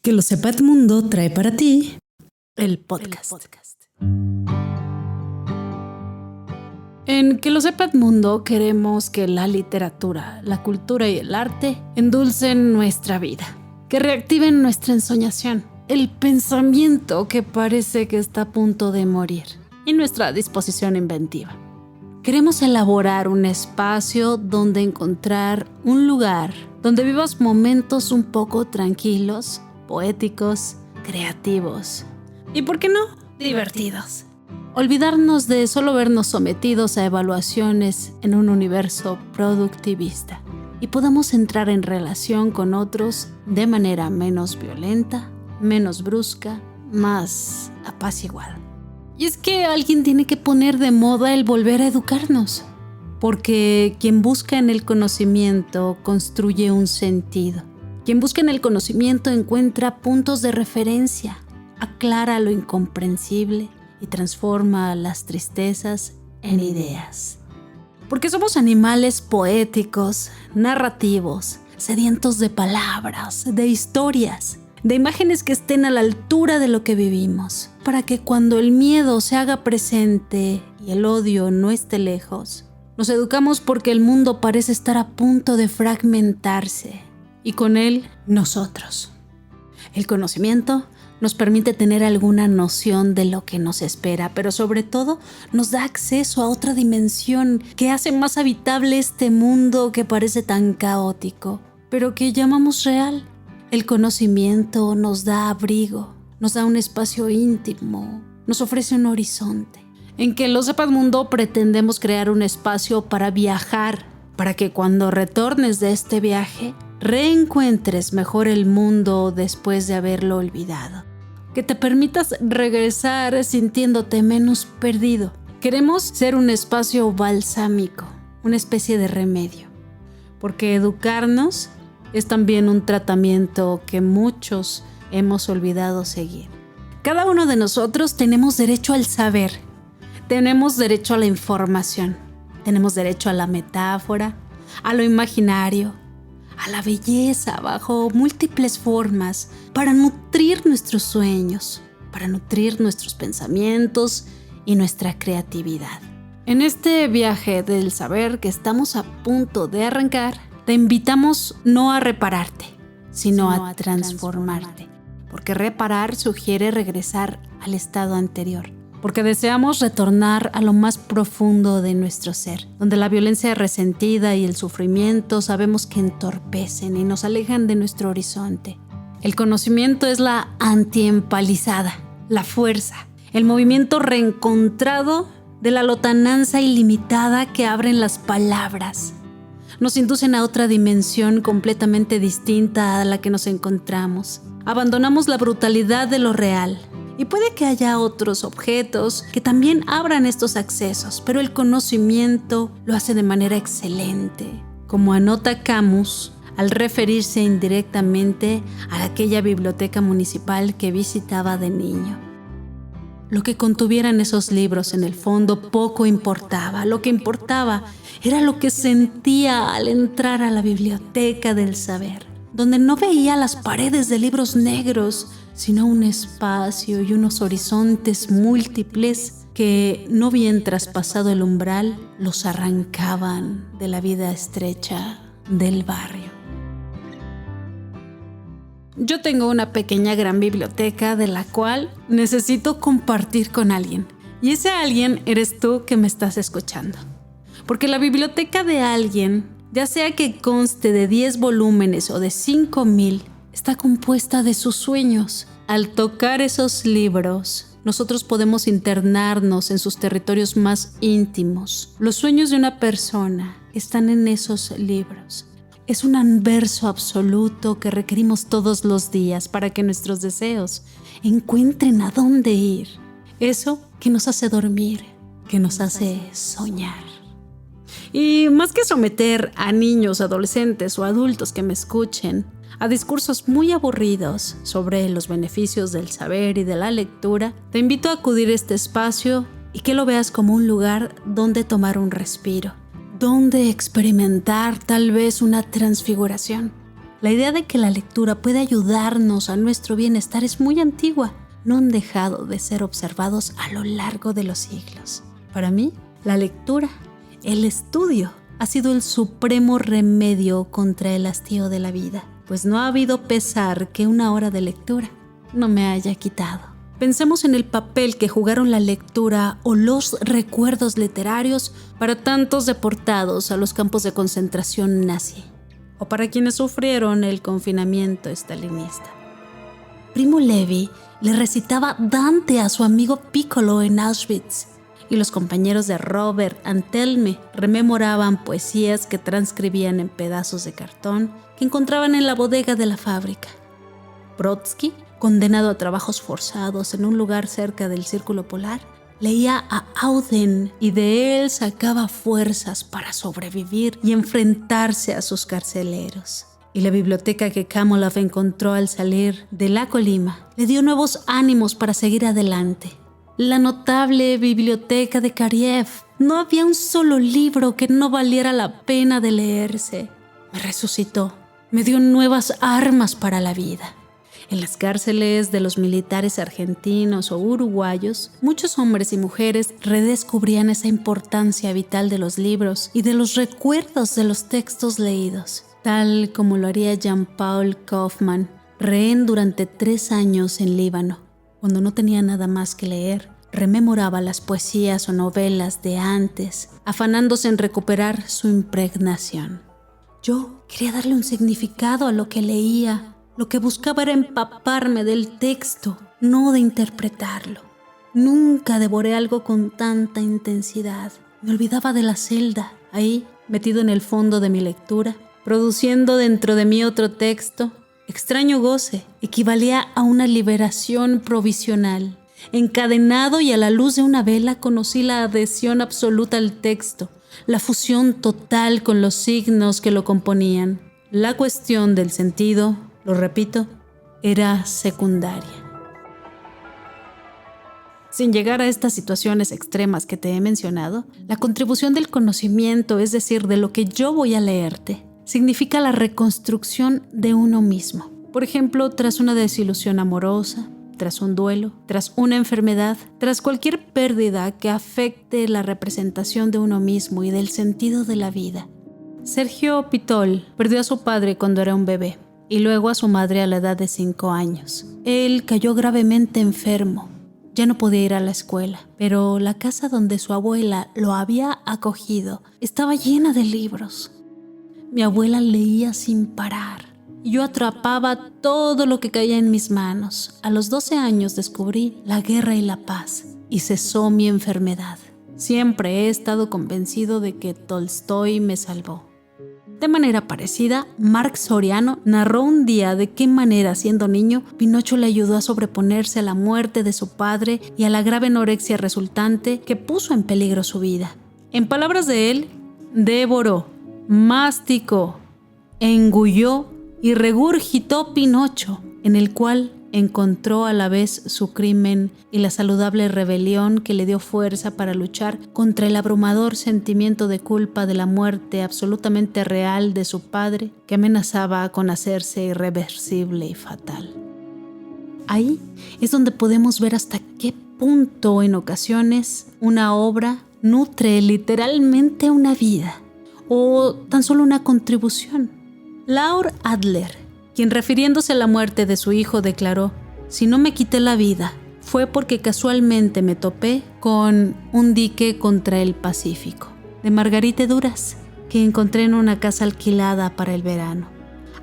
Que lo sepa Edmundo trae para ti el podcast. En Que lo sepa Edmundo queremos que la literatura, la cultura y el arte endulcen nuestra vida, que reactiven nuestra ensoñación, el pensamiento que parece que está a punto de morir y nuestra disposición inventiva. Queremos elaborar un espacio donde encontrar un lugar donde vivas momentos un poco tranquilos, poéticos, creativos y, ¿por qué no?, divertidos. Olvidarnos de solo vernos sometidos a evaluaciones en un universo productivista y podamos entrar en relación con otros de manera menos violenta, menos brusca, más apaciguada. Y es que alguien tiene que poner de moda el volver a educarnos, porque quien busca en el conocimiento construye un sentido. Quien busca en el conocimiento encuentra puntos de referencia, aclara lo incomprensible y transforma las tristezas en ideas. Porque somos animales poéticos, narrativos, sedientos de palabras, de historias, de imágenes que estén a la altura de lo que vivimos, para que cuando el miedo se haga presente y el odio no esté lejos, nos educamos porque el mundo parece estar a punto de fragmentarse y con él nosotros. El conocimiento nos permite tener alguna noción de lo que nos espera, pero sobre todo nos da acceso a otra dimensión que hace más habitable este mundo que parece tan caótico, pero que llamamos real. El conocimiento nos da abrigo, nos da un espacio íntimo, nos ofrece un horizonte. En Que lo sepa Edmundo pretendemos crear un espacio para viajar, para que cuando retornes de este viaje, reencuentres mejor el mundo después de haberlo olvidado. Que te permitas regresar sintiéndote menos perdido. Queremos ser un espacio balsámico, una especie de remedio, porque educarnos es también un tratamiento que muchos hemos olvidado seguir. Cada uno de nosotros tenemos derecho al saber, tenemos derecho a la información, tenemos derecho a la metáfora, a lo imaginario, a la belleza bajo múltiples formas para nutrir nuestros sueños, para nutrir nuestros pensamientos y nuestra creatividad. En este viaje del saber que estamos a punto de arrancar, te invitamos no a repararte, sino a transformarte, porque reparar sugiere regresar al estado anterior, porque deseamos retornar a lo más profundo de nuestro ser, donde la violencia resentida y el sufrimiento sabemos que entorpecen y nos alejan de nuestro horizonte. El conocimiento es la antiempalizada, la fuerza, el movimiento reencontrado de la lontananza ilimitada que abren las palabras. Nos inducen a otra dimensión completamente distinta a la que nos encontramos. Abandonamos la brutalidad de lo real. Y puede que haya otros objetos que también abran estos accesos, pero el conocimiento lo hace de manera excelente, como anota Camus al referirse indirectamente a aquella biblioteca municipal que visitaba de niño. Lo que contuvieran esos libros en el fondo poco importaba. Lo que importaba era lo que sentía al entrar a la biblioteca del saber, donde no veía las paredes de libros negros, sino un espacio y unos horizontes múltiples que, no bien traspasado el umbral, los arrancaban de la vida estrecha del barrio. Yo tengo una pequeña gran biblioteca de la cual necesito compartir con alguien. Y ese alguien eres tú que me estás escuchando. Porque la biblioteca de alguien, ya sea que conste de 10 volúmenes o de 5,000, está compuesta de sus sueños. Al tocar esos libros, nosotros podemos internarnos en sus territorios más íntimos. Los sueños de una persona están en esos libros. Es un anverso absoluto que requerimos todos los días para que nuestros deseos encuentren a dónde ir. Eso que nos hace dormir, que nos hace soñar. Y más que someter a niños, adolescentes o adultos que me escuchen a discursos muy aburridos sobre los beneficios del saber y de la lectura, te invito a acudir a este espacio y que lo veas como un lugar donde tomar un respiro, donde experimentar tal vez una transfiguración, La idea de que la lectura puede ayudarnos a nuestro bienestar es muy antigua. No han dejado de ser observados a lo largo de los siglos. Para mí, la lectura, el estudio, ha sido el supremo remedio contra el hastío de la vida, pues no ha habido pesar que una hora de lectura no me haya quitado. Pensemos en el papel que jugaron la lectura o los recuerdos literarios para tantos deportados a los campos de concentración nazi, o para quienes sufrieron el confinamiento stalinista. Primo Levi le recitaba Dante a su amigo Piccolo en Auschwitz, y los compañeros de Robert Antelme rememoraban poesías que transcribían en pedazos de cartón que encontraban en la bodega de la fábrica. Brodsky, condenado a trabajos forzados en un lugar cerca del Círculo Polar, leía a Auden y de él sacaba fuerzas para sobrevivir y enfrentarse a sus carceleros. Y la biblioteca que Kamolov encontró al salir de la Colima le dio nuevos ánimos para seguir adelante. La notable biblioteca de Kariev. No había un solo libro que no valiera la pena de leerse. Me resucitó, me dio nuevas armas para la vida. En las cárceles de los militares argentinos o uruguayos, muchos hombres y mujeres redescubrían esa importancia vital de los libros y de los recuerdos de los textos leídos, tal como lo haría Jean-Paul Kaufmann, rehén durante 3 años en Líbano. Cuando no tenía nada más que leer, rememoraba las poesías o novelas de antes, afanándose en recuperar su impregnación. Yo quería darle un significado a lo que leía. Lo que buscaba era empaparme del texto, no de interpretarlo. Nunca devoré algo con tanta intensidad. Me olvidaba de la celda, ahí, metido en el fondo de mi lectura, produciendo dentro de mí otro texto. Extraño goce, equivalía a una liberación provisional. Encadenado y a la luz de una vela conocí la adhesión absoluta al texto, la fusión total con los signos que lo componían. La cuestión del sentido, lo repito, era secundaria. Sin llegar a estas situaciones extremas que te he mencionado, la contribución del conocimiento, es decir, de lo que yo voy a leerte, significa la reconstrucción de uno mismo. Por ejemplo, tras una desilusión amorosa, tras un duelo, tras una enfermedad, tras cualquier pérdida que afecte la representación de uno mismo y del sentido de la vida. Sergio Pitol perdió a su padre cuando era un bebé y luego a su madre a la edad de 5 años. Él cayó gravemente enfermo. Ya no podía ir a la escuela, pero la casa donde su abuela lo había acogido estaba llena de libros. Mi abuela leía sin parar y yo atrapaba todo lo que caía en mis manos. A los 12 años descubrí La guerra y la paz y cesó mi enfermedad. Siempre he estado convencido de que Tolstói me salvó. De manera parecida, Marc Soriano narró un día de qué manera, siendo niño, Pinocho le ayudó a sobreponerse a la muerte de su padre y a la grave anorexia resultante que puso en peligro su vida. En palabras de él, devoró, masticó, engulló y regurgitó Pinocho, en el cual encontró a la vez su crimen y la saludable rebelión que le dio fuerza para luchar contra el abrumador sentimiento de culpa de la muerte absolutamente real de su padre que amenazaba con hacerse irreversible y fatal. Ahí es donde podemos ver hasta qué punto en ocasiones una obra nutre literalmente una vida o tan solo una contribución. Laur Adler, quien refiriéndose a la muerte de su hijo declaró: «Si no me quité la vida, fue porque casualmente me topé con Un dique contra el Pacífico», de Margarite Duras, que encontré en una casa alquilada para el verano.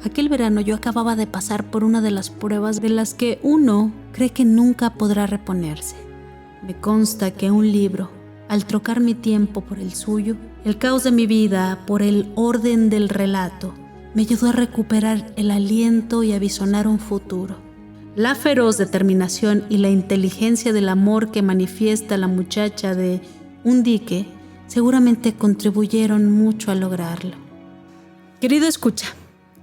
Aquel verano yo acababa de pasar por una de las pruebas de las que uno cree que nunca podrá reponerse. Me consta que un libro, al trocar mi tiempo por el suyo, el caos de mi vida por el orden del relato, me ayudó a recuperar el aliento y a visionar un futuro. La feroz determinación y la inteligencia del amor que manifiesta la muchacha de Un dique seguramente contribuyeron mucho a lograrlo. Querido escucha,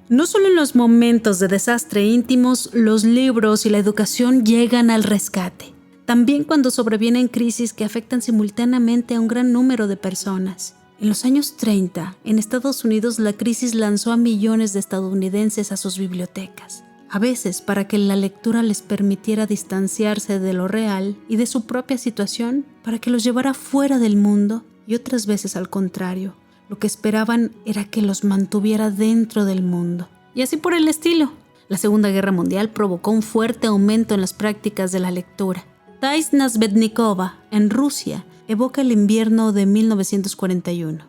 no solo en los momentos de desastre íntimos, los libros y la educación llegan al rescate. También cuando sobrevienen crisis que afectan simultáneamente a un gran número de personas. En los años 30, en Estados Unidos, la crisis lanzó a millones de estadounidenses a sus bibliotecas, a veces para que la lectura les permitiera distanciarse de lo real y de su propia situación, para que los llevara fuera del mundo, y otras veces al contrario. Lo que esperaban era que los mantuviera dentro del mundo. Y así por el estilo. La Segunda Guerra Mundial provocó un fuerte aumento en las prácticas de la lectura. Taisna Svetnikova, en Rusia, evoca el invierno de 1941.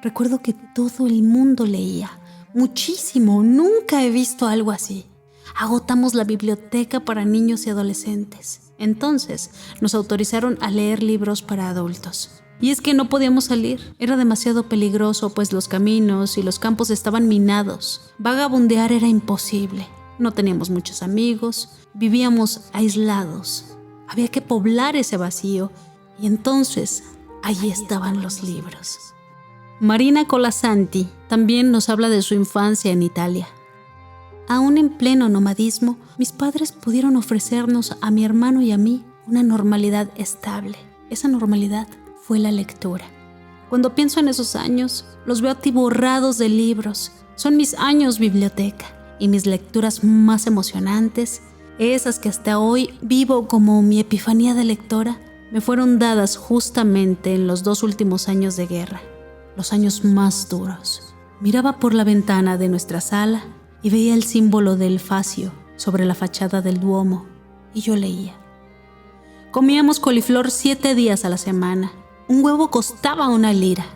Recuerdo que todo el mundo leía. Muchísimo, nunca he visto algo así. Agotamos la biblioteca para niños y adolescentes. Entonces, nos autorizaron a leer libros para adultos. Y es que no podíamos salir, era demasiado peligroso, pues los caminos y los campos estaban minados. Vagabundear era imposible. No teníamos muchos amigos, vivíamos aislados. Había que poblar ese vacío, y entonces allí estaban los libros. Marina Colasanti también nos habla de su infancia en Italia. Aún en pleno nomadismo, mis padres pudieron ofrecernos a mi hermano y a mí una normalidad estable. Esa normalidad fue la lectura. Cuando pienso en esos años, los veo atiborrados de libros. Son mis años biblioteca y mis lecturas más emocionantes, esas que hasta hoy vivo como mi epifanía de lectora, me fueron dadas justamente en los 2 últimos años de guerra, los años más duros. Miraba por la ventana de nuestra sala y veía el símbolo del fascio sobre la fachada del Duomo, y yo leía. Comíamos coliflor 7 días a la semana. Un huevo costaba 1 lira.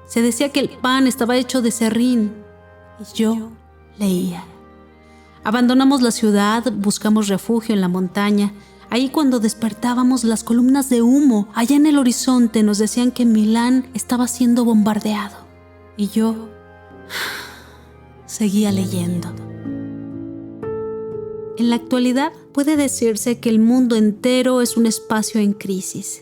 Se decía que el pan estaba hecho de serrín, y yo leía. Abandonamos la ciudad, buscamos refugio en la montaña. Ahí, cuando despertábamos, las columnas de humo allá en el horizonte nos decían que Milán estaba siendo bombardeado. Y yo seguía leyendo. En la actualidad puede decirse que el mundo entero es un espacio en crisis.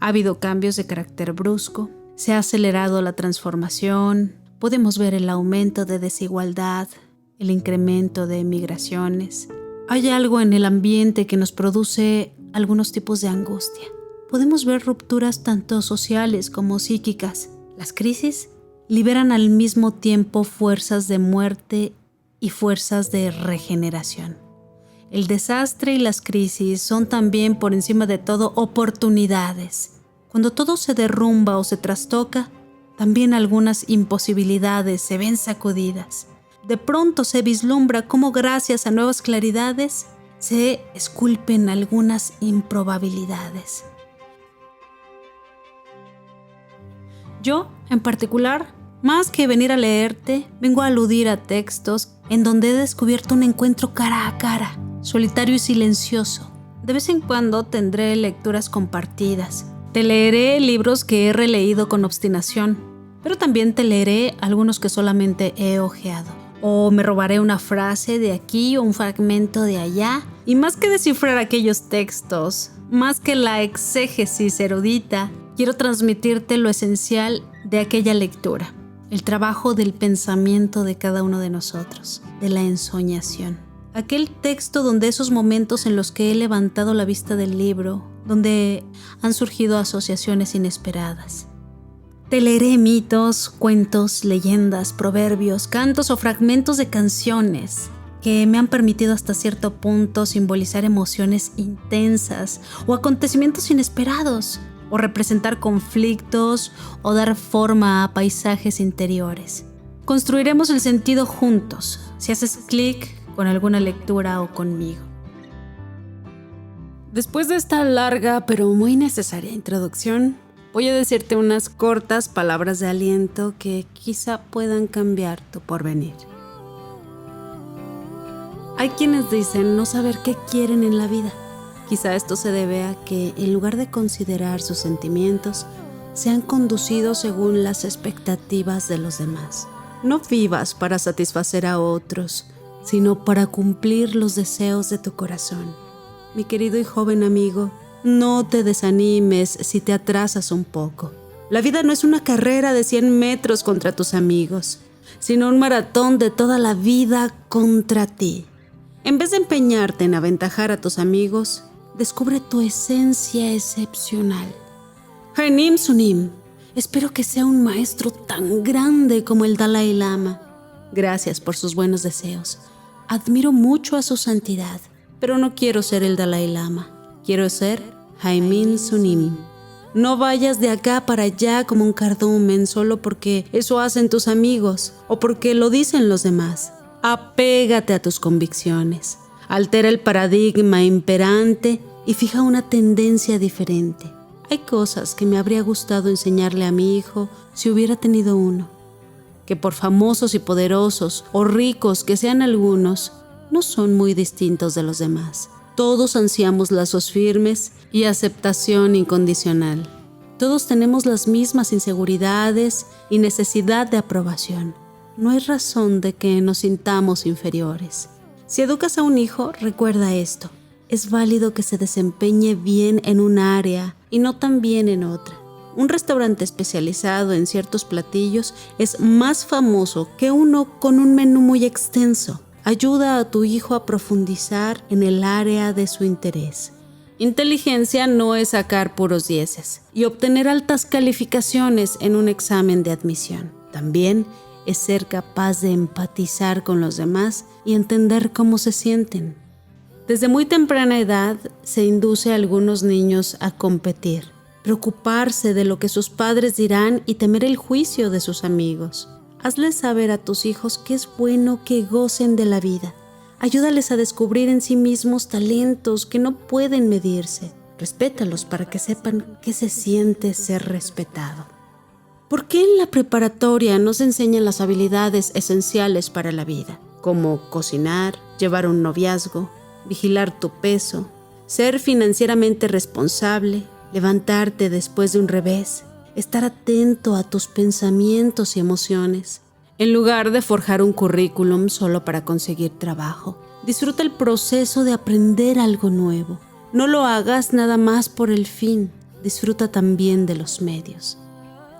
Ha habido cambios de carácter brusco, se ha acelerado la transformación, podemos ver el aumento de desigualdad, el incremento de migraciones. Hay algo en el ambiente que nos produce algunos tipos de angustia. Podemos ver rupturas tanto sociales como psíquicas. Las crisis liberan al mismo tiempo fuerzas de muerte y fuerzas de regeneración. El desastre y las crisis son también, por encima de todo, oportunidades. Cuando todo se derrumba o se trastoca, también algunas imposibilidades se ven sacudidas. De pronto se vislumbra cómo, gracias a nuevas claridades, se esculpen algunas improbabilidades. Yo, en particular, más que venir a leerte, vengo a aludir a textos en donde he descubierto un encuentro cara a cara, solitario y silencioso. De vez en cuando tendré lecturas compartidas. Te leeré libros que he releído con obstinación, pero también te leeré algunos que solamente he hojeado. O me robaré una frase de aquí o un fragmento de allá. Y más que descifrar aquellos textos, más que la exégesis erudita, quiero transmitirte lo esencial de aquella lectura. El trabajo del pensamiento de cada uno de nosotros, de la ensoñación. Aquel texto donde esos momentos en los que he levantado la vista del libro, donde han surgido asociaciones inesperadas. Te leeré mitos, cuentos, leyendas, proverbios, cantos o fragmentos de canciones que me han permitido hasta cierto punto simbolizar emociones intensas o acontecimientos inesperados, o representar conflictos o dar forma a paisajes interiores. Construiremos el sentido juntos, si haces clic con alguna lectura o conmigo. Después de esta larga pero muy necesaria introducción, voy a decirte unas cortas palabras de aliento que quizá puedan cambiar tu porvenir. Hay quienes dicen no saber qué quieren en la vida. Quizá esto se debe a que, en lugar de considerar sus sentimientos, se han conducido según las expectativas de los demás. No vivas para satisfacer a otros, sino para cumplir los deseos de tu corazón. Mi querido y joven amigo, no te desanimes si te atrasas un poco. La vida no es una carrera de 100 metros contra tus amigos, sino un maratón de toda la vida contra ti. En vez de empeñarte en aventajar a tus amigos, descubre tu esencia excepcional. Haenim Sunim, espero que sea un maestro tan grande como el Dalai Lama. Gracias por sus buenos deseos. Admiro mucho a su santidad, pero no quiero ser el Dalai Lama. Quiero ser Haenim Sunim. No vayas de acá para allá como un cardumen solo porque eso hacen tus amigos o porque lo dicen los demás. Apégate a tus convicciones. Altera el paradigma imperante y fija una tendencia diferente. Hay cosas que me habría gustado enseñarle a mi hijo si hubiera tenido uno. Que por famosos y poderosos o ricos que sean algunos, no son muy distintos de los demás. Todos ansiamos lazos firmes y aceptación incondicional. Todos tenemos las mismas inseguridades y necesidad de aprobación. No hay razón de que nos sintamos inferiores. Si educas a un hijo, recuerda esto. Es válido que se desempeñe bien en un área y no tan bien en otra. Un restaurante especializado en ciertos platillos es más famoso que uno con un menú muy extenso. Ayuda a tu hijo a profundizar en el área de su interés. Inteligencia no es sacar puros dieces y obtener altas calificaciones en un examen de admisión. También es ser capaz de empatizar con los demás y entender cómo se sienten. Desde muy temprana edad se induce a algunos niños a competir, preocuparse de lo que sus padres dirán y temer el juicio de sus amigos. Hazles saber a tus hijos que es bueno que gocen de la vida. Ayúdales a descubrir en sí mismos talentos que no pueden medirse. Respétalos para que sepan qué se siente ser respetado. ¿Por qué en la preparatoria no se enseñan las habilidades esenciales para la vida? Como cocinar, llevar un noviazgo, vigilar tu peso, ser financieramente responsable, levantarte después de un revés, estar atento a tus pensamientos y emociones. En lugar de forjar un currículum solo para conseguir trabajo, disfruta el proceso de aprender algo nuevo. No lo hagas nada más por el fin, disfruta también de los medios.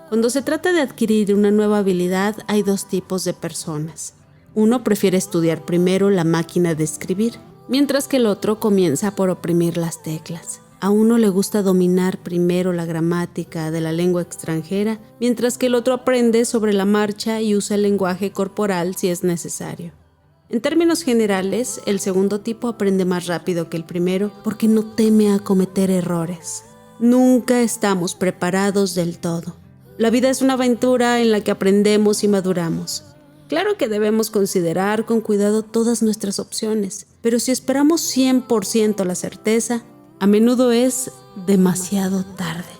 Cuando se trata de adquirir una nueva habilidad, hay dos tipos de personas. Uno prefiere estudiar primero la máquina de escribir, mientras que el otro comienza por oprimir las teclas. A uno le gusta dominar primero la gramática de la lengua extranjera, mientras que el otro aprende sobre la marcha y usa el lenguaje corporal si es necesario. En términos generales, el segundo tipo aprende más rápido que el primero porque no teme a cometer errores. Nunca estamos preparados del todo. La vida es una aventura en la que aprendemos y maduramos. Claro que debemos considerar con cuidado todas nuestras opciones, pero si esperamos 100% la certeza, a menudo es demasiado tarde.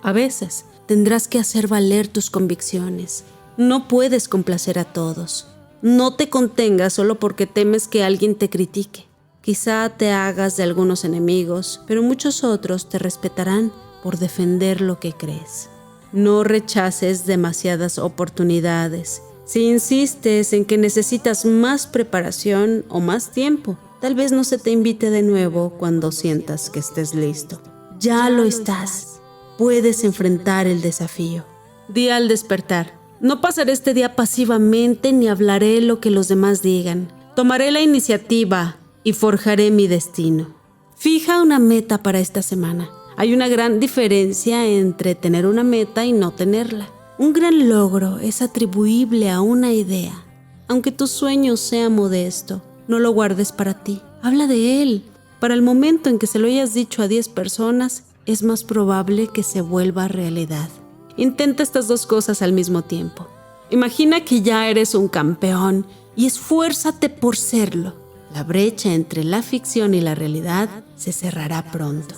A veces tendrás que hacer valer tus convicciones. No puedes complacer a todos. No te contengas solo porque temes que alguien te critique. Quizá te hagas de algunos enemigos, pero muchos otros te respetarán por defender lo que crees. No rechaces demasiadas oportunidades. Si insistes en que necesitas más preparación o más tiempo, tal vez no se te invite de nuevo cuando sientas que estés listo. Ya lo estás. Puedes enfrentar el desafío. Di al despertar: no pasaré este día pasivamente ni hablaré lo que los demás digan. Tomaré la iniciativa y forjaré mi destino. Fija una meta para esta semana. Hay una gran diferencia entre tener una meta y no tenerla. Un gran logro es atribuible a una idea. Aunque tu sueño sea modesto, no lo guardes para ti. Habla de él. Para el momento en que se lo hayas dicho a 10 personas, es más probable que se vuelva realidad. Intenta estas dos cosas al mismo tiempo. Imagina que ya eres un campeón y esfuérzate por serlo. La brecha entre la ficción y la realidad se cerrará pronto.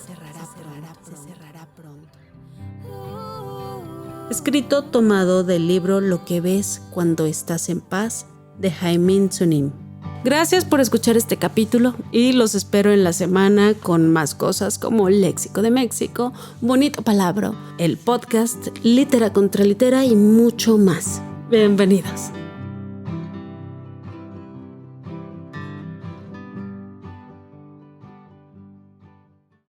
Escrito tomado del libro Lo que ves cuando estás en paz, de Haenim Sunim. Gracias por escuchar este capítulo y los espero en la semana con más cosas como Léxico de México, Bonito Palabra, el podcast Litera contra Litera y mucho más. Bienvenidos.